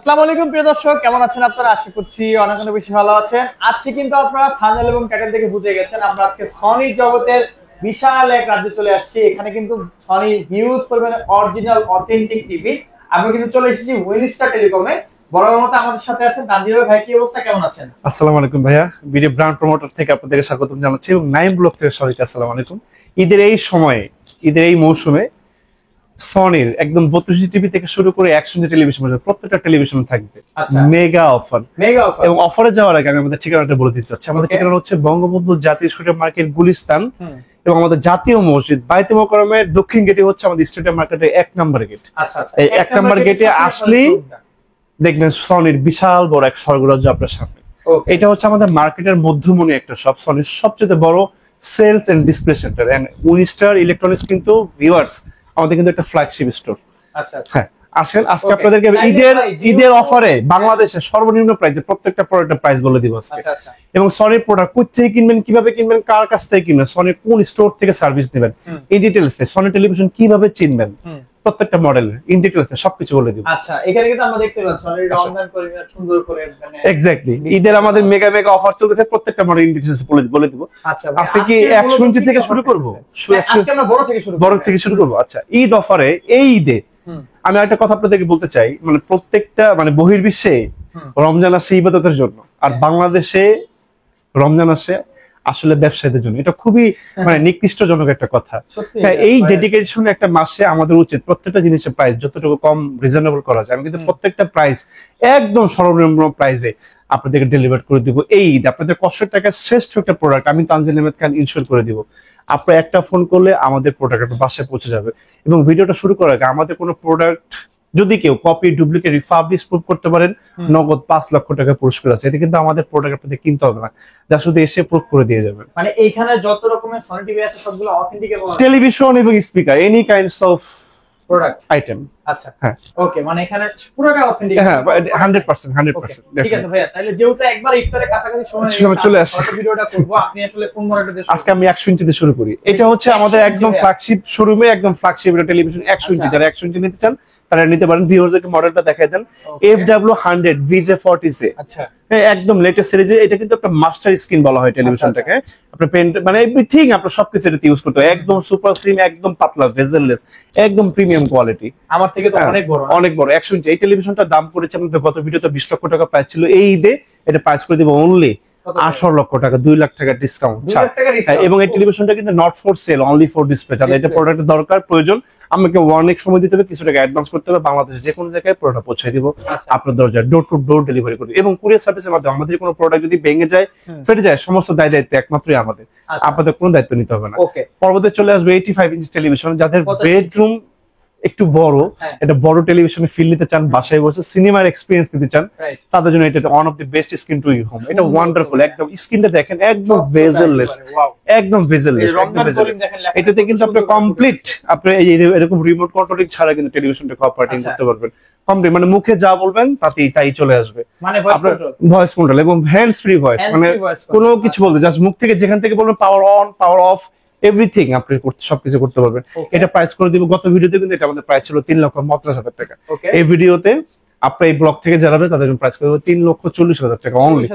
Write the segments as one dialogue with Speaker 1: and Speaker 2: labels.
Speaker 1: আসসালামু আলাইকুম প্রিয় দর্শক, কেমন আছেন আপনারা? আশা করছি অনেক অনেক বেশি ভালো আছেন। আজকে কিন্তু আপনারা থাম্বনেল এবং টাইটেল থেকে বুঝে গেছেন আমরা আজকে সনি জগতের বিশাল এক রাজ্যে চলে আসছি। এখানে কিন্তু সনি হিউজ পরিমাণে অরিজিনাল অথেন্টিক টিভি। আমরা কিন্তু চলে এসেছি উইনস্টার টেলিকমে। বরাবর মতো আমাদের সাথে আছেন তানজির ভাই। কি অবস্থা, কেমন আছেন?
Speaker 2: আসসালামু আলাইকুম ভাইয়া, বিডি ব্র্যান্ড প্রমোটার থেকে আপনাদেরকে স্বাগত জানাচ্ছি এবং নাইম ব্লগ থেকে সবাইকে আসসালামু আলাইকুম। ঈদের এই সময়ে, ঈদের এই মৌসুমে সনির একদম 32 টিভি থেকে শুরু করে 100 টেলিভিশন পর্যন্ত প্রত্যেকটা টেলিভিশন থাকবে মেগা অফার। এবং অফারে যাওয়ার আগে আমি আমাদের ঠিকানাটা বলে দিতে চাচ্ছি। আমাদের ঠিকানা হচ্ছে বঙ্গবন্ধু জাতীয় সুপার মার্কেট গুলিস্তান এবং আমাদের জাতীয় মসজিদ বাইতুল মোকাররমের দক্ষিণ গেটে হচ্ছে আমাদের স্টেডিয়াম মার্কেটের 1 নম্বর গেট। এই 1 নম্বর গেটে আসলেই দেখবেন সনির বিশাল বড় এক স্বর্গরাজ্য আপনার সামনে। এটা হচ্ছে আমাদের মার্কেটের মধ্যমণি একটা শপ, সনির সবচেয়ে বড় sales and display centre. And Winstar electronics কিন্তু ভিউয়ার্স আমাদের কিন্তু একটা ফ্ল্যাগশিপ স্টোর। হ্যাঁ, আসেন আজকে আপনাদেরকে ঈদের অফারে বাংলাদেশের সর্বনিম্ন প্রাইসে প্রত্যেকটা প্রোডাক্টের প্রাইস বলে দিব আজকে। এবং সনির প্রোডাক্ট কোথা থেকে কিনবেন, কিভাবে কিনবেন, কার কাছ থেকে কিনবেন, সনির কোন স্টোর থেকে সার্ভিস নেবেন, এই ডিটেইলসে সনি টেলিভিশন কিভাবে চিনবেন, প্রত্যেকটা মডেল ইন ডিটেইলসে সবকিছু বলে দিব।
Speaker 1: আচ্ছা, এখানে কিন্তু আমরা দেখতে পাচ্ছি সনির রমজান পরিবার সুন্দর করে মানে
Speaker 2: এক্স্যাক্টলি ঈদের আমাদের মেগা মেগা অফার চলতেছে, প্রত্যেকটা মডেল ইন ডিটেইলসে বলে দিব।
Speaker 1: আচ্ছা,
Speaker 2: আজকে কি 100 ইঞ্চি থেকে শুরু করব?
Speaker 1: আজকে আমরা বড় থেকে শুরু করব।
Speaker 2: আচ্ছা, ঈদ অফারে এই ঈদে আমি একটা কথা আপনাদেরকে বলতে চাই, মানে প্রত্যেকটা মানে বহির্বিশ্বে রমজান আসে ইবাদতের জন্য, আর বাংলাদেশে রমজান আসে আসলে ব্যবসায়ীদের জন্য। এটা খুবই মানে নিকৃষ্টজনক একটা কথা। হ্যাঁ, এই ডেডিকেশন একটা মাসে আমাদের উচিত প্রত্যেকটা জিনিসের প্রাইস যতটুকু কম রিজনেবল করা যায়। আমি কিন্তু প্রত্যেকটা প্রাইস একদম সর্বনিম্ন প্রাইসে আপনাদেরকে ডেলিভার করে দিব। এই ঈদ আপনাদের কষ্টের টাকায় শ্রেষ্ঠ একটা প্রোডাক্ট আমি তানজিল আহমেদ খান ইনশিওর করে দিব। আপনারা একটা ফোন করলে আমাদের প্রোডাক্ট আপনার বাসায় পৌঁছে যাবে। এবং ভিডিওটা শুরু করার আগে আমাদের কোনো প্রোডাক্ট যদি কেউ কপি, ডুপ্লিকেট, রিফাবলিশ প্রুফ করতে পারেন, নগদ 5 লক্ষ টাকা পুরস্কার আছে। এটা কিন্তু আমাদের প্রোডাক্ট আপনাদের কিনতে হবে না, যা শুধু এসে প্রুফ করে দিয়ে যাবেন।
Speaker 1: মানে এইখানে যত রকমের সনি টিভি আছে সবগুলো অথেন্টিক এবং
Speaker 2: টেলিভিশন এবং speaker any kinds of
Speaker 1: product
Speaker 2: item.
Speaker 1: আচ্ছা, হ্যাঁ, ওকে, মানে এখানে পুরোটা অথেন্টিক।
Speaker 2: হ্যাঁ, 100%।
Speaker 1: ঠিক আছে ভাইয়া, তাহলে যেহেতু একবার ইফতারের কাছাকাছি সময়
Speaker 2: চলে আসছে,
Speaker 1: ভিডিওটা করব। আপনি আসলে কোন মডেলটা দিয়ে
Speaker 2: আজকে আমি 100 ইঞ্চিতে শুরু করি। এটা হচ্ছে আমাদের একদম ফ্ল্যাগশিপ শোরুমে একদম ফ্ল্যাগশিপ টেলিভিশন 100 ইঞ্চি। যারা 100 ইঞ্চি নিতে চান তারা নিতে পারেন। ভিউয়ারদেরকে মডেলটা দেখাই দেন, FW100 VJ40
Speaker 1: আচ্ছা,
Speaker 2: একদম লেটেস্ট সিরিজ। এটা কিন্তু একটা মাস্টার স্ক্রিন বলা হয় টেলিভিশনটাকে। আপনি পেন মানে এভরিথিং আপনার সবকিছু এটাতে ইউজ করতে হয়। একদম সুপার স্লিম, একদম পাতলা, ভেজেললেস, একদম প্রিমিয়াম কোয়ালিটি।
Speaker 1: আমার থেকে তো অনেক বড়,
Speaker 2: অনেক বড় 100 ইঞ্চি। এই টেলিভিশনটার দাম পড়েছে আমাদের গত ভিডিওতে 20 লক্ষ টাকা প্রাইস ছিল। এই ঈদে এটা প্রাইস করে দিব অনলি 18 লক্ষ টাকা, 2 লাখ টাকা ডিসকাউন্ট। এবং এই টেলিভিশনটা কিন্তু not for sale, only for display. যাদের এটা প্রোডাক্টের দরকার প্রয়োজন আমাকে অনেক সময় দিতে হবে, কিছু টাকা অ্যাডভান্স করতে হবে। বাংলাদেশে যে কোনো জায়গায় প্রোডাক্ট পৌঁছে দিব আপনার দরজায়, ডোর টু ডোর ডেলিভারি করব। এবং কুরিয়ার সার্ভিসের মাধ্যমে আমাদের কোনো প্রোডাক্ট যদি ভেঙে যায়, ফেটে যায়, সমস্ত দায় দায়িত্ব একমাত্রই আমাদের। আপনাদের কোনো দায়িত্ব নিতে হবে না। পরবর্তীতে চলে আসবে 85 ইঞ্চি টেলিভিশন। যাদের বেডরুম একটু বড়, এটা বড় টেলিভিশনে ফিল নিতে চান, বাসায় বসে সিনেমার এক্সপেরিয়েন্স নিতে চান, তাদের জন্য এটা one of the best screen to home. এটা ওয়ান্ডারফুল। একদম স্ক্রিনটা দেখেন, একদম ভেজেললেস, একদম ভেজেললেস, একদম ভেজেললেস। এটাতে কিন্তু আপনি কমপ্লিট আপনি এরকম রিমোট কন্ট্রোলিং ছাড়া কিন্তু টেলিভিশনটাকে অপারেটিং করতে পারবেন। কমপ্লিট মানে মুখে যা বলবেন তাই চলে আসবে।
Speaker 1: মানে
Speaker 2: ভয়েস কন্ট্রোল এবং হ্যান্ডস ফ্রি ভয়েস, মানে কোনো কিছু বলতে জাস্ট মুখ থেকে যেখান থেকে বলবেন power on, power of, everything আপনি সবকিছু করতে পারবেন। এটা প্রাইস করে দিব। গত ভিডিওতে কিন্তু এটা আমাদের প্রাইস ছিল 3,50,000 টাকা। এই ভিডিওতে আপনি এই ব্লগ থেকে যারা তাদের জন্য প্রাইস করবো 3,40,000 টাকা অনলি,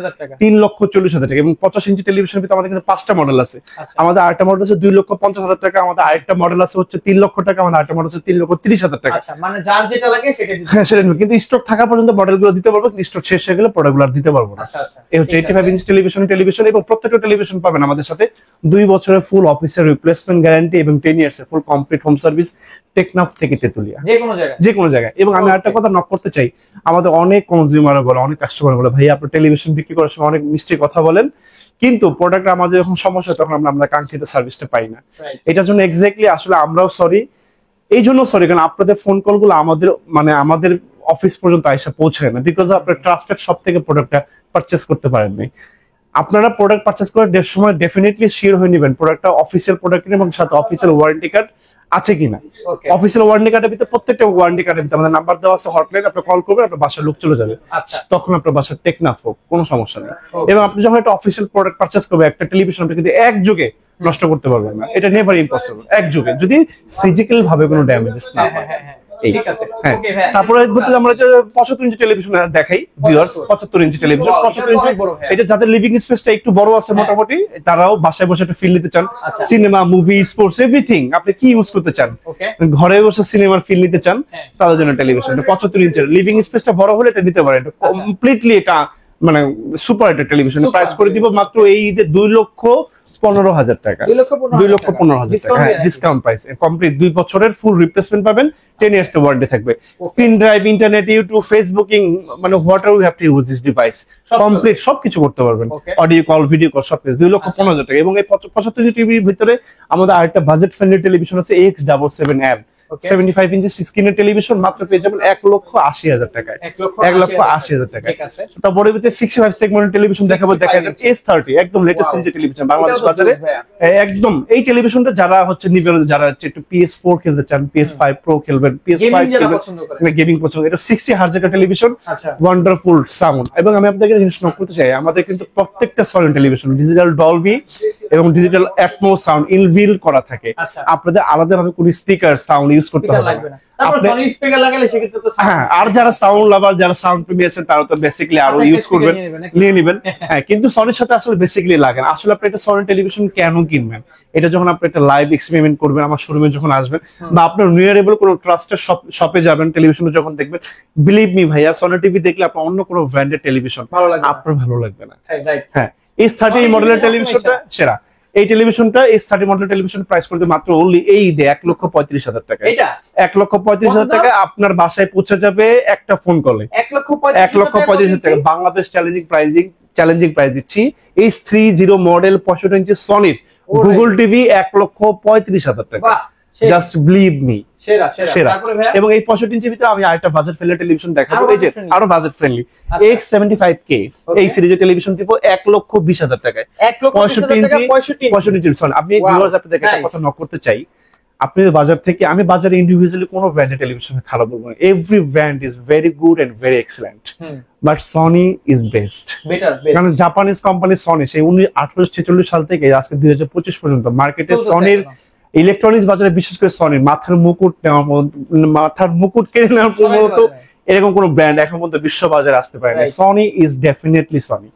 Speaker 2: 3,40,000 টাকা। এবং 50 ইঞ্চি টেলিভিশন ভিতরে আমাদের কিন্তু 5টা মডেল আছে। আমাদের আরেকটা মডেল আছে 2,50,000 টাকা, আমাদের আরেকটা মডেল আছে হচ্ছে 3 লক্ষ টাকা, আমাদের আরেকটা মডেল আছে 3,30,000 টাকা।
Speaker 1: আচ্ছা, মানে যার যেটা লাগে সেটা দিতে।
Speaker 2: হ্যাঁ, সেটা কিন্তু স্টক থাকা পর্যন্ত মডেলগুলো দিতে পারবো, কিন্তু স্টক শেষ হয়ে গেলে প্রোডাক্টগুলো দিতে পারবো না। এই হচ্ছে 85 ইঞ্চি টেলিভিশন। এবং প্রত্যেকটা টেলিভিশন পাবেন আমাদের সাথে 2 বছরের ফুল অফিসের রিপ্লেসমেন্ট গ্যারান্টি এবং 10 ইয়ার্স এর full complete home service Teknaf থেকে তেতুলিয়া, যে কোনো জায়গায়। এবং আমি আরেকটা কথা নক করতে চাই, আমাদের অনেক কনজিউমার বলে, অনেক কাস্টমার বলে, ভাই আপনার টেলিভিশন বিক্রি করার সময় অনেক মিষ্টি কথা বলেন, কিন্তু প্রোডাক্ট আমাদের যখন সমস্যা তখন আমরা কাঙ্ক্ষিত সার্ভিসটা পাই না। এটার জন্য এক্স্যাক্টলি আসলে আমরাও সরি। এই জন্য সরি কারণ আপনাদের ফোন কলগুলো আমাদের অফিস পর্যন্ত আইসা পৌঁছায় না, বিকজ আপনার ট্রাস্টেড সব থেকে প্রোডাক্টটা পারচেস করতে পারেননি। আপনারা প্রোডাক্ট পারচেস করার সময় ডেফিনেটলি শিওর হয়ে নেবেন প্রোডাক্টটা অফিসিয়াল প্রোডাক্ট এবং সাথে অফিসিয়াল ওয়ারেন্টি কার্ড আছে কিনা। অফিসিয়াল ওয়ারেন্টি কার্ডের ভিতরে প্রত্যেকটা ওয়ারেন্টি কার্ডের ভিতরে আমাদের নাম্বার দেওয়া আছে, হটলাইন, আপনি কল করবেন, আপনার বাসার লোক চলে যাবে, তখন আপনার বাসার টেকনাফ হোক, কোনো সমস্যা নেই। এবং আপনি যখন একটা অফিসিয়াল প্রোডাক্ট পারচেস করবেন, একটা টেলিভিশন আপনি কিন্তু একযোগে নষ্ট করতে পারবেন না, এটা নেভার ইম্পসিবল। একযোগে যদি ফিজিক্যাল ভাবে কোনো ড্যামেজেস না হয়।
Speaker 1: ঠিক আছে
Speaker 2: হ্যাঁ
Speaker 1: ওকে ভাই
Speaker 2: তারপরে আমরা যে 75 ইঞ্চি টেলিভিশন দেখাই ভিউয়ার্স 75 ইঞ্চি টেলিভিশন 75 ইঞ্চি এটা যাদের লিভিং স্পেসটা একটু বড় আছে মোটামুটি তারাও বাসায় বসে একটু ফিল নিতে চান সিনেমা মুভি স্পোর্টস এভরিথিং আপনি কি ইউজ করতে চান ঘরে বসে সিনেমার ফিল নিতে চান তাদের জন্য টেলিভিশন 75 ইঞ্চি লিভিং স্পেসটা বড় হলে এটা নিতে পারেন কমপ্লিটলি এটা মানে সুপার একটা টেলিভিশন প্রাইস করে দিব মাত্র এই ঈদে 2,15,000 টাকা 2,15,000 টাকা হ্যাঁ ডিসকাউন্ট প্রাইস কমপ্লিট 2 বছরের ফুল রিপ্লেসমেন্ট পাবেন 10 ইয়ার্স এর ওয়ারেন্টি থাকবে pen drive internet YouTube facebooking মানে whatever you have to use this device complete সবকিছু করতে পারবেন অডিও কল ভিডিও কল সবকিছু 2,15,000 টাকা এবং এই 75 টিভির ভিতরে আমাদের আরেকটা বাজেট ফ্রেন্ডলি টেলিভিশন আছে X77M 75 ইঞ্চি স্ক্রিনের টেলিভিশন মাত্র পেয়ে যাবেন 1,80,000 টাকায় 1,80,000 টাকায় তারপরে 65 সেগমেন্টের টেলিভিশন দেখাবো দেখা যাচ্ছে S30 একদম লেটেস্ট যে টেলিভিশন বাংলাদেশ বাজারে একদম এই টেলিভিশনটা যারা হচ্ছে নিবেন যারা হচ্ছে একটু PS4 খেলতে চান PS5 Pro খেলবেন PS5 গেমিং পছন্দ এটা 60 হার্জের টেলিভিশন ওয়ান্ডারফুল সাউন্ড এবং আমি আপনাদের জিনিস নোট করতে চাই আমাদের কিন্তু প্রত্যেকটা সনি টেলিভিশন ডিজিটাল ডলবি এবং ডিজিটাল অ্যাটমো সাউন্ড ইনবিল করা থাকে আপনাদের আলাদাভাবে কোনো স্পিকার সাউন্ড ইউজ করতে হবে না
Speaker 1: তারপর সনি স্পিকার লাগালে সেক্ষেত্রে তো
Speaker 2: হ্যাঁ আর যারা সাউন্ড লাভার যারা সাউন্ড প্রেমী আছেন তারা তো বেসিক্যালি আরো ইউজ করবেন নিয়ে নেবেন হ্যাঁ কিন্তু সনির সাথে আসলে বেসিক্যালি লাগে না আসলে আপনি একটা সনি টেলিভিশন কেন কিনবেন এটা যখন আপনি একটা লাইভ এক্সপেরিমেন্ট করবেন আমার শোরুমে যখন আসবেন বা আপনার নিয়ারেবল কোনো ট্রাস্টেড শপে যাবেন টেলিভিশন যখন দেখবেন বিলিভ মি ভাইয়া সনি টিভি দেখলে আপনার অন্য কোনো ব্র্যান্ডের টেলিভিশন আপনার ভালো লাগবে না হ্যাঁ S30 মডেলের টেলিভিশনটা সেরা এই টেলিভিশনটা S30 মডেল টেলিভিশন প্রাইস করতে মাত্র অনলি এই দে 1,35,000 টাকা এটা 1,35,000 টাকা আপনার বাসায় পৌঁছে যাবে একটা ফোন কলে 1,35,000 টাকা বাংলাদেশ চ্যালেঞ্জিং প্রাইস দিচ্ছি S30 মডেল 65 ইঞ্চি সনির গুগল টিভি 1,35,000 টাকা জাস্ট বিলিভ মি সেরা এবং এই 65 ইঞ্চির ভিতরে আমি আরেকটা বাজেট ফ্রেন্ডলি টেলিভিশন দেখাবো এই যে আরো বাজেট ফ্রেন্ডলি X75K এই সিরিজের টেলিভিশন দিব 1,20,000 টাকায় 65 ইঞ্চি সরি আপনি ভিউয়ার্স আপনাদের একটা কথা নক করতে চাই আপনি বাজার থেকে আমি বাজারে ইন্ডিভিজুয়ালি কোনো ব্র্যান্ডের টেলিভিশন খারাপ বলবো না every brand is very good and very excellent but Sony is best কারণ জাপানিজ কোম্পানি সনি সেই 1846 সাল থেকে আজকে 2025 পর্যন্ত মার্কেটে সনির ইলেকট্রনিক্স বাজারে বিশেষ করে সনির মাথার মুকুট কেড়ে নেওয়ার মতো এরকম কোন ব্র্যান্ড এখন পর্যন্ত বিশ্ব বাজারে আসতে পারে না সনি ইজ ডেফিনেটলি সনি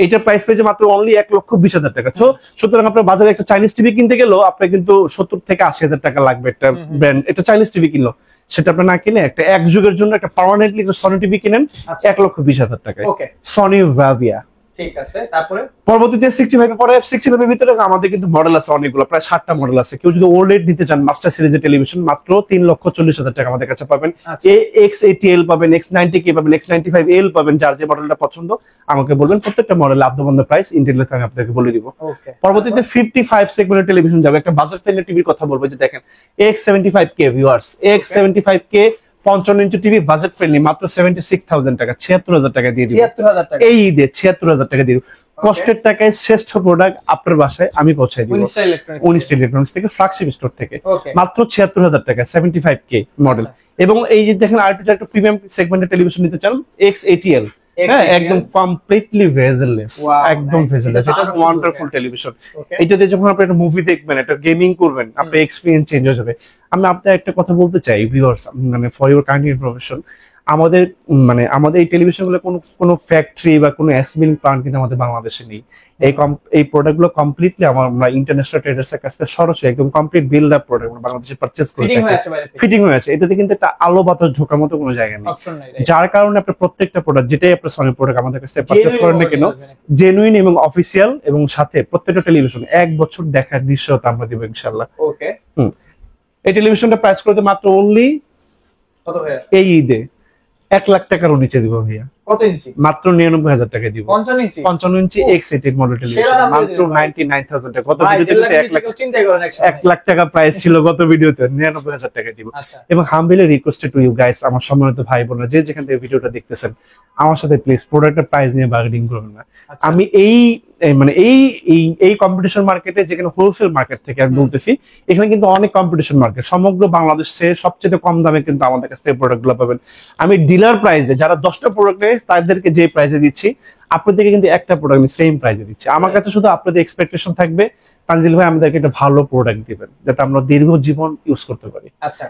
Speaker 2: এইটার প্রাইস পেয়েছে মাত্র অনলি 1,20,000 টাকা তো সুতরাং আপনার বাজারে একটা চাইনিজ টিভি কিনতে গেলেও আপনার কিন্তু 70 থেকে 80,000 টাকা লাগবে একটা ব্র্যান্ড এটা চাইনিজ টিভি কিনলো সেটা আপনি না কিনে একটা এক যুগের জন্য একটা পার্মানেন্টলি সনি টিভি কিনেন 1,20,000 টাকায় সনি ভাভিয়া
Speaker 1: ঠিক আছে তারপরে
Speaker 2: পরবর্তীতে 65 এর পরে 65 এর ভিতরে আমাদের কিন্তু মডেল আছে অনেকগুলো প্রায় 60টা মডেল আছে কেউ যদি ওল্ড নিতে চান মাস্টার সিরিজের টেলিভিশন মাত্র 3,40,000 টাকা আমাদের কাছে পাবেন X80L পাবেন X90K পাবেন X95L পাবেন যার যে মডেলটা পছন্দ আমাকে বলবেন প্রত্যেকটা মডেল আব্দবন্ধ প্রাইস ইন্টেলের আমি আপনাদেরকে বলে দিব পরবর্তীতে 55 সেগমেন্টের টেলিভিশন যাবে একটা বাজেট ফ্রেন্ডলি টিভির কথা বলবো যে দেখেন X75K viewers X75K 55 inch TV budget friendly মাত্র 76,000 টাকা 76,000 টাকা দিয়ে দিব
Speaker 1: 76,000 টাকা
Speaker 2: এই ঈদে 76,000 টাকা দিয়ে কষ্টের টাকায় শ্রেষ্ঠ প্রোডাক্ট আপনার বাসায় আমি পৌঁছাই দিব 19 ইলেকট্রনিক্স থেকে ফ্ল্যাগশিপ স্টোর থেকে মাত্র 76,000 টাকা 75K মডেল এবং এই যে দেখেন আরেকটা একটা প্রিমিয়াম সেগমেন্টের টেলিভিশন নিতে চান X80L হ্যাঁ একদম কমপ্লিটলি ভেজেললেস একদম ভেজেললেস এটা ওয়ান্ডারফুল টেলিভিশন এটাতে যখন আপনি একটা মুভি দেখবেন একটা গেমিং করবেন আপনার এক্সপেরিয়েন্স চেঞ্জ হয়ে যাবে আমি আপনার একটা কথা বলতে চাই ভিউয়ার্স মানে ফর ইওর কাইন্ড ইনফরমেশন আমাদের এই টেলিভিশন গুলো কোনো ফ্যাক্টরি বা কোনো অ্যাসেম্বলিং প্ল্যান্ট কিন্তু আমাদের বাংলাদেশে নেই এই প্রোডাক্ট গুলো কমপ্লিটলি আমরা ইন্টারন্যাশনাল ট্রেডার্স এর কাছ থেকে সরাসরি একদম কমপ্লিট বিল্ড আপ প্রোডাক্ট বাংলাদেশে পারচেজ করে ফিটিং হয়ে আছে এটাতে কিন্তু একটা আলো বাতাস ঢোকার মতো কোনো জায়গা নেই যার কারণে আপনি প্রত্যেকটা প্রোডাক্ট যেটাই আপনার সনি প্রোডাক্ট আমাদের কাছ থেকে পারচেজ করেন না কেন জেনুইন এবং অফিসিয়াল এবং সাথে প্রত্যেকটা টেলিভিশন 1 বছর দেখার নিশ্চয়তা আমরা দিব ইনশাআল্লাহ ওকে এই টেলিভিশনটা প্রাইস করতে মাত্র অনলি কত ভাইয়া এই ঈদে 1 লাখ টাকার নিচে দিব ভাইয়া কত ইঞ্চি মাত্র 99,000 টাকা দিব 55 ইঞ্চি X80 মডেল টেলিভিশন মাত্র 99,000 টাকা কত ভিডিওতে 1 লাখ চিন্তা করেন 1 লাখ টাকা প্রাইস ছিল গত ভিডিওতে 99,000 টাকা দিব এবং হাম্বলি রিকোয়েস্ট টু ইউ গাইস আমার সম্মানিত ভাই বোনেরা যে যেখান থেকে ভিডিওটা দেখতেছেন আমার সাথে প্লিজ প্রোডাক্টের প্রাইস নিয়ে বার্গেনিং করবেন না আমি এই কম্পিটিশন মার্কেটে যেখানে হোলসেল মার্কেট থেকে আমি বলতেছি এখানে কিন্তু অনেক কম্পিটিশন মার্কেট সমগ্র বাংলাদেশে সবচেয়ে কম দামে কিন্তু আমাদের কাছে প্রোডাক্টগুলো পাবেন আমি ডিলার প্রাইসে যারা 10টা প্রোডাক্ট নেয় তাদেরকে যে প্রাইসে দিচ্ছি আপনাদেরকে কিন্তু একটা প্রোডাক্ট আমি সেম প্রাইসে দিচ্ছি আমার কাছে শুধু আপনাদের এক্সপেকটেশন থাকবে তানজিল ভাই আমাদেরকে একটা ভালো প্রোডাক্ট দিবেন যাতে আমরা দীর্ঘ জীবন ইউজ করতে পারি আচ্ছা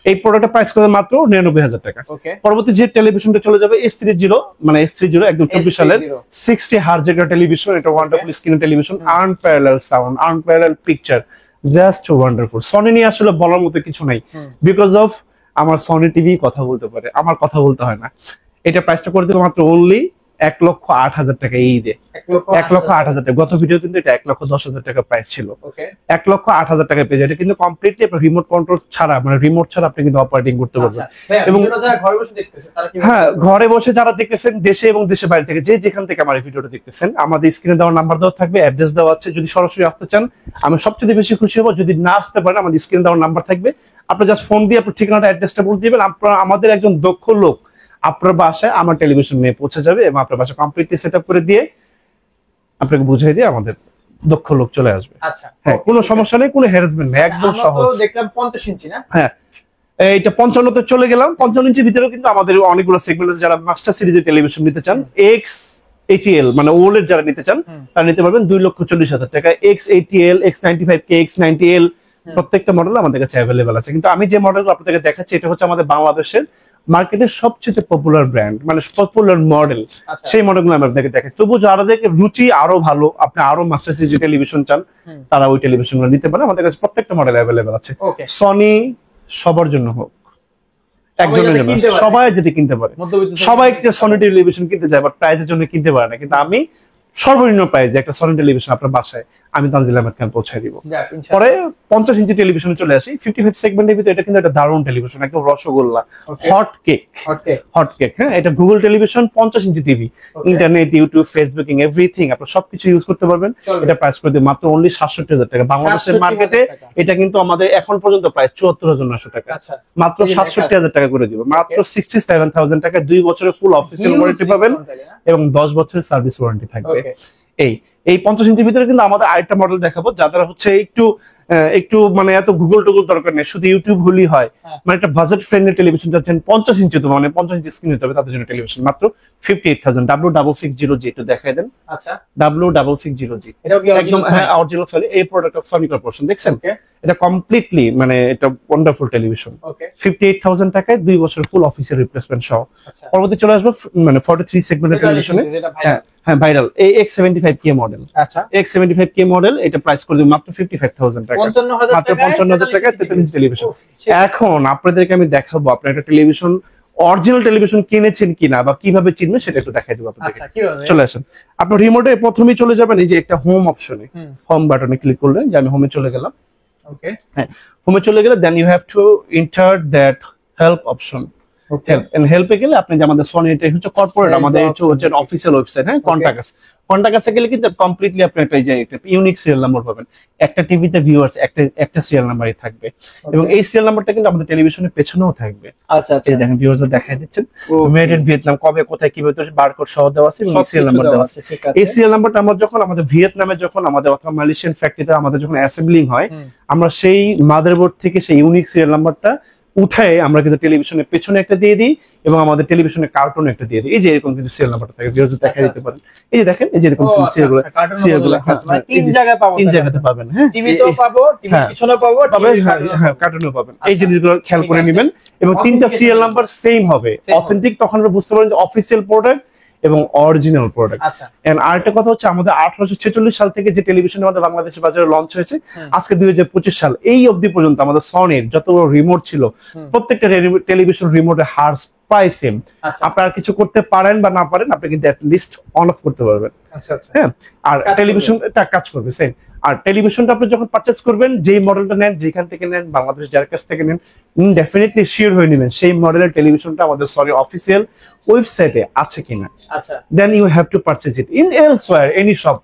Speaker 2: এই প্রোডাক্টের প্রাইস করে মাত্র 99,000 টাকা।
Speaker 1: ওকে,
Speaker 2: পরবর্তী যে টেলিভিশনটা চলে যাবে S30, মানে S30 একদম 24 সালের 60 হার্জ এর টেলিভিশন। এটা wonderful screen television, unparalleled sound, unparalleled picture, just wonderful. Sony নিয়ে আসলে বলার মতো কিছু নাই, বিকজ অফ আমার সনি টিভি কথা বলতে পারে, আমার কথা বলতে হয় না। এটা প্রাইসটা করে দেবো মাত্র অনলি 1,08,000 টাকা এই ঈদে। 1,08,000 টাকা। গত ভিডিও কিন্তু এটা 1,10,000 টাকা প্রাইস ছিল। 1,08,000 টাকা পেয়ে যায়। এটা কিন্তু কমপ্লিটলি আপনার রিমোট কন্ট্রোল ছাড়া, মানে রিমোট ছাড়া আপনি কিন্তু অপারেটিং করতে পারবেন। এবং হ্যাঁ, ঘরে বসে যারা দেখতেছেন, দেশে এবং দেশের বাইরে থেকে, যে যেখান থেকে আমার এই ভিডিওটা দেখতেছেন, আমাদের স্ক্রিনে দেওয়া নাম্বার দেওয়া থাকবে, অ্যাড্রেস দেওয়া আছে। যদি সরাসরি আসতে চান আমি সবচেয়ে বেশি খুশি হবো। যদি না আসতে পারেন আমাদের স্ক্রিনে দেওয়া নাম্বার থাকবে, আপনি জাস্ট ফোন দিয়ে আপনার ঠিকানাটা, অ্যাড্রেসটা বলে দিবেন। আপনার আমাদের একজন দক্ষ লোক আপনার বাসায় আমার টেলিভিশন নিয়ে পৌঁছে যাবে এবং আপনার বাসায় কমপ্লিটলি সেটআপ করে দিয়ে আপনাকে বুঝিয়ে দিয়ে আমাদের দক্ষ লোক চলে আসবে।
Speaker 1: আচ্ছা,
Speaker 2: হ্যাঁ, কোনো সমস্যা নেই, কোনো হ্যারাসমেন্ট নেই, একদম সহজ।
Speaker 1: দেখলাম 50 ইঞ্চি না?
Speaker 2: হ্যাঁ, এইটা 55 চলে গেলাম। 55 ইঞ্চির ভিতরেও কিন্তু আমাদের অনেকগুলো সেগমেন্ট আছে। যারা মাস্টার সিরিজের টেলিভিশন নিতে চান, X80L মানে ওলেড যারা নিতে চান তারা নিতে পারবেন 2,40,000 টাকা। X80L, X95K, X90L প্রত্যেকটা মডেল আমাদের কাছে অ্যাভেলেবেল আছে। কিন্তু আমি যে মডেলগুলো আপনাদেরকে দেখাচ্ছি এটা হচ্ছে আমাদের বাংলাদেশের মার্কেটের সবচেয়ে পপুলার ব্র্যান্ড, মানে পপুলার মডেল। সেই মডেলগুলো আমি আপনাদেরকে দেখাচ্ছি। তবু যাদের রুচি আরো ভালো, আপনি আরো মাস্টার সিরিজ টেলিভিশন চান, তারা ওই টেলিভিশনগুলো নিতে পারেন। আমাদের কাছে প্রত্যেকটা মডেল অ্যাভেলেবেল আছে। সনি সবার জন্য হোক, একজনের জন্য, সবাই যদি কিনতে পারে। সবাই একটা সনি টেলিভিশন কিনতে চায়, বাট প্রাইজের জন্য কিনতে পারে না। কিন্তু আমি সর্বনিম্ন প্রাইজে একটা সনি টেলিভিশন আপনার বাসায় আমি তানজিল আহমেদ খান পৌঁছায় দিব। পরে 50 ইঞ্চি টেলিভিশনে চলে আসি। 55 সেগমেন্টের ভিতরে এটা কিন্তু একটা দারুণ টেলিভিশন, একদম রসগোল্লা, হট কেক। হ্যাঁ, এটা Google television, 50 inch TV, internet, YouTube, Facebooking, everything আপনার সবকিছু ইউজ করতে পারবেন। এটা প্রাইস করে দিই মাত্র অনলি 67,000 টাকা। বাংলাদেশের মার্কেটে এটা কিন্তু আমাদের এখন পর্যন্ত প্রাইস 74,900 টাকা। মাত্র 67,000 টাকা করে দিব। মাত্র 67,000 টাকা 2 বছরের ফুল অফিসিয়াল ওয়ারেন্টি পাবেন এবং 10 বছরের সার্ভিস ওয়ারেন্টি থাকবে। এই 50 ইঞ্চির ভিতরে কিন্তু আমাদের আরেকটা মডেল দেখাবো, যাদের হচ্ছে একটু মানে এত গুগল টুগল দরকার নেই, শুধু ইউটিউব হলেই হয়, মানে একটা বাজেট ফ্রেন্ডলি টেলিভিশন যাচ্ছেন 50 ইঞ্চি, তো মানে 50 ইঞ্চি স্ক্রিন হতে হবে তাদের জন্য টেলিভিশন মাত্র 58,000। W6600G একটু দেখাই দেন। আচ্ছা, W6600G একদম হ্যাঁ অরিজিনাল সনি, এই প্রোডাক্ট অফ সনি কর্পোরেশন। দেখছেন এটা কমপ্লিটলি মানে এটা ওয়ান্ডারফুল টেলিভিশন। 58,000 টাকায় 2 বছর ফুল অফিসিয়াল রিপ্লেসমেন্ট সহ। পরবর্তী চলে আসবো মানে 43 সেগমেন্টের টেলিভিশনে। হ্যাঁ, ভাইরাল এই X75K মডেল। আচ্ছা, X75K মডেল, এটা প্রাইস করে দিব মাত্র 55,000 টাকা। মাত্র 55,000 টাকায় 43 ইঞ্চি টেলিভিশন। এখন আপনাদেরকে আমি দেখাবো আপনার একটা টেলিভিশন অরিজিনাল টেলিভিশন কিনেছেন কিনা বা কিভাবে চিনবেন সেটা একটু দেখাই দেবো আপনাদেরকে। চলে আসেন, আপনার রিমোটে প্রথমেই চলে যাবেন এই যে একটা হোম অপশনে, হোম বাটনে ক্লিক করলেন, যে আমি হোমে চলে গেলাম। ওকে, হ্যাঁ, হোমে চলে গেলে then you have to enter that help option. হেল্পে গেলে আপনি যে আমাদের সনি, এটা হচ্ছে কর্পোরেট, আমাদের হচ্ছে অফিসিয়াল ওয়েবসাইট। হ্যাঁ, কন্টাক্টে গেলে কিন্তু কমপ্লিটলি আপনি একটা ইউনিক সিরিয়াল নাম্বার পাবেন। একটা টিভিতে ভিউয়ার্স একটা সিরিয়াল নাম্বারই থাকবে এবং এই সিরিয়াল নাম্বারটা কিন্তু আমাদের টেলিভিশনের পেছনেও থাকবে। আচ্ছা, এই দেখেন ভিউয়ার্স দেখাই দিচ্ছেন, মেড ইন ভিয়েতনাম, কবে কোথায় কিভাবে বারকোড সহ দেওয়া আছে এবং সিরিয়াল নাম্বার দেওয়া আছে। এই সিরিয়াল নাম্বারটা আমরা যখন আমাদের ভিয়েতনামে যখন আমাদের অথবা মালয়েশিয়ান ফ্যাক্টরিতে আমাদের যখন অ্যাসেম্বলিং হয়, আমরা সেই মাদারবোর্ড থেকে সেই ইউনিক সিরিয়াল নাম্বারটা উঠায় আমরা কিন্তু টেলিভিশনের পেছনে একটা দিয়ে দিই এবং আমাদের টেলিভিশনের কার্টুনে একটা দিয়ে দিই। এই যে এরকম কিন্তু সিরিয়াল নাম্বারটা থাকে, ভিউয়ার্স দেখা দিতে পারেন। এই যে দেখেন, এই যে এরকম সিরিয়ালগুলো তিন জায়গাতে পাবেন। হ্যাঁ, টিভিতেও পাবো, টিভির পিছনেও পাবো, হ্যাঁ কার্টুনেও পাবেন। এই জিনিসগুলো খেয়াল করে নেবেন এবং তিনটা সিরিয়াল নাম্বার সেম হবে, অথেন্টিক। তখন আমরা বুঝতে পারবেন যে অফিসিয়াল প্রোডাক্ট এবং অরিজিনাল প্রোডাক্ট। এন্ড আরেকটা কথা হচ্ছে, আমাদের 1846 সাল থেকে যে টেলিভিশন আমাদের বাংলাদেশের বাজারে লঞ্চ হয়েছে, আজকে 2025 সাল এই অবধি পর্যন্ত আমাদের সনির যত রিমোট ছিল প্রত্যেকটা টেলিভিশন রিমোটের হার প্রায় সেম। আপনারা কিছু করতে পারেন বা না পারেন, আপনি কিন্তু লিস্ট অন অফ করতে পারবেন। হ্যাঁ, আর টেলিভিশনটা কাজ করবে সেম। আর টেলিভিশনটা আপনি যখন পারচেজ করবেন, যেই মডেলটা নেন, যেখান থেকে নেন, বাংলাদেশ যার কাছ থেকে নেন, ডেফিনেটলি শিওর হয়ে নেবেন সেই মডেলের টেলিভিশনটা আমাদের সরি অফিসিয়াল ওয়েবসাইটে আছে কিনা। আচ্ছা, then you have to purchase it in elsewhere, any shop,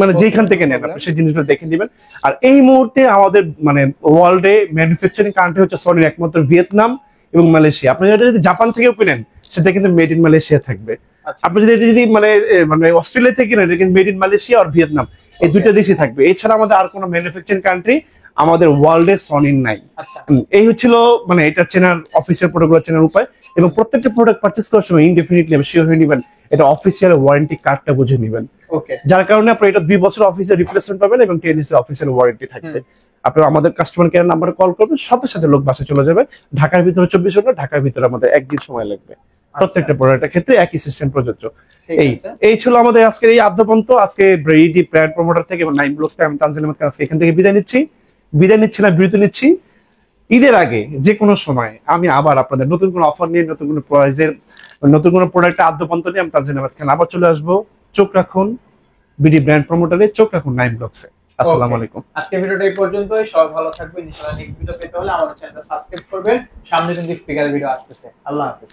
Speaker 2: মানে যেখান থেকে নেন আপনি সেই জিনিসগুলো দেখে দিবেন। আর এই মুহূর্তে আমাদের মানে ওয়ার্ল্ডে ম্যানুফ্যাকচারিং কান্ট্রি হচ্ছে সনির একমাত্র ভিয়েতনাম এবং মালয়েশিয়া। আপনি যদি জাপান থেকেও কিনেন সেটা কিন্তু মেড ইন মালয়েশিয়া থাকবে। আপনি যদি মানে অস্ট্রেলিয়া থেকে কিনেন, এটা কিন্তু মেড ইন মালয়েশিয়া আর ভিয়েতনাম, এই দুইটা দেশই থাকবে। এছাড়া আমাদের আর কোনো ম্যানুফ্যাকচারিং কান্ট্রি আমাদের ওয়ার্ল্ডে সনির নাই।
Speaker 1: আচ্ছা
Speaker 2: এই হচ্ছিল মানে এটা চেনার, অফিসিয়াল প্রোডাক্টগুলো চেনার উপায়। এবং প্রত্যেকটা প্রোডাক্ট পারচেস করার সময় ইনডেফিনিটলি শিওর হয়ে নেবেন এটা অফিসিয়াল ওয়ারেন্টি কার্ডটা বুঝে নেবেন,
Speaker 1: ওকে
Speaker 2: যার কারণে আপনি এটা 2 বছর অফিসিয়াল রিপ্লেসমেন্ট পাবেন এবং 10 ইয়ার্স অফিসিয়াল ওয়ারেন্টি থাকবে। আপনি আমাদের কাস্টমার কেয়ার নাম্বারে কল করবেন, সাথে সাথে লোক বাসায় চলে যাবে। ঢাকার ভিতরে 24 ঘন্টা, ঢাকার ভিতরে আমাদের একদিন সময় লাগবে। প্রত্যেকটা প্রোডাক্টের ক্ষেত্রে একই সিস্টেম প্রযোজ্য। এই ছিল আমাদের আজকের এই আদ্যপন্ত। আজকে ব্রেডি ব্র্যান্ড প্রমোটার থেকে এবং 9 ব্লক থেকে আমি তানজিল আহমেদ খান আজকে এখান থেকে বিদায় নিচ্ছি না, বিরতি নিচ্ছি। ঈদের আগে যে কোনো সময় আমি আবার আপনাদের নতুন কোনো অফার নিয়ে, নতুন কোনো প্রাইজের, নতুন কোনো প্রোডাক্টের আদ্যপন্ত নিয়ে আমি তানজিল আহমেদ খান আবার চলে আসবো। চোখ রাখুন বিডি ব্র্যান্ড প্রমোটারে, চোখ রাখুন 9 ব্লকসে। আসসালামু আলাইকুম।
Speaker 1: আজকে ভিডিওটা এই পর্যন্তই। সবাই ভালো থাকবেন। ইনশাআল্লাহ নেক্সট ভিডিও পেতে হলে আমাদের চ্যানেলটা সাবস্ক্রাইব করবেন। সামনে কিন্তু স্পিকারের ভিডিও আসতেছে। আল্লাহ হাফেজ।